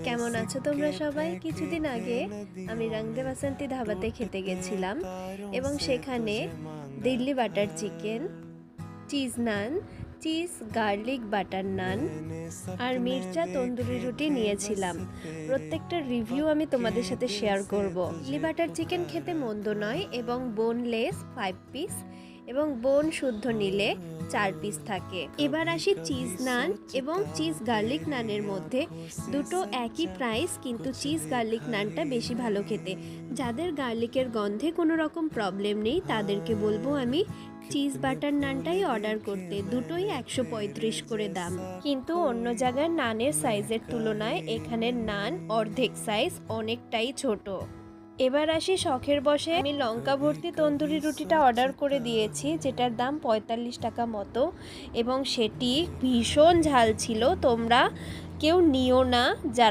কেমন আছো তোমরা সবাই? কিছুদিন আগে আমি রংদে বাসন্তী ধাবাতে খেতে গেছিলাম এবং সেখানে দিল্লি বাটার চিকেন, চিজ নান, চিজ গার্লিক বাটার নান আর মির্চা তন্দুরি রুটি নিয়েছিলাম। প্রত্যেকটা রিভিউ আমি তোমাদের সাথে শেয়ার করব। দিল্লি বাটার চিকেন খেতে মন্দ নয় এবং বোনলেস 5 পিস এবং বোন শুদ্ধ নিলে 4 পিস থাকে। এবার আসি চিজ নান এবং চিজ গার্লিক নানের মধ্যে। দুটো একই প্রাইস, কিন্তু চিজ গার্লিক নানটা বেশি ভালো খেতে। যাদের গার্লিকের গন্ধে কোনো রকম প্রবলেম নেই তাদেরকে বলবো আমি চিজ বাটার নানটাই অর্ডার করতে। দুটোই 135 করে দাম, কিন্তু অন্য জায়গার নানের সাইজের তুলনায় এখানের নান অর্ধেক সাইজ, অনেকটাই ছোট। এবার আসি শখের বশে আমি লঙ্কা ভর্তি তন্দুরি রুটিটা অর্ডার করে দিয়েছি, যেটার দাম 45 টাকা মতো এবং সেটি ভীষণ ঝাল ছিল। তোমরা কেউ নিও না যারা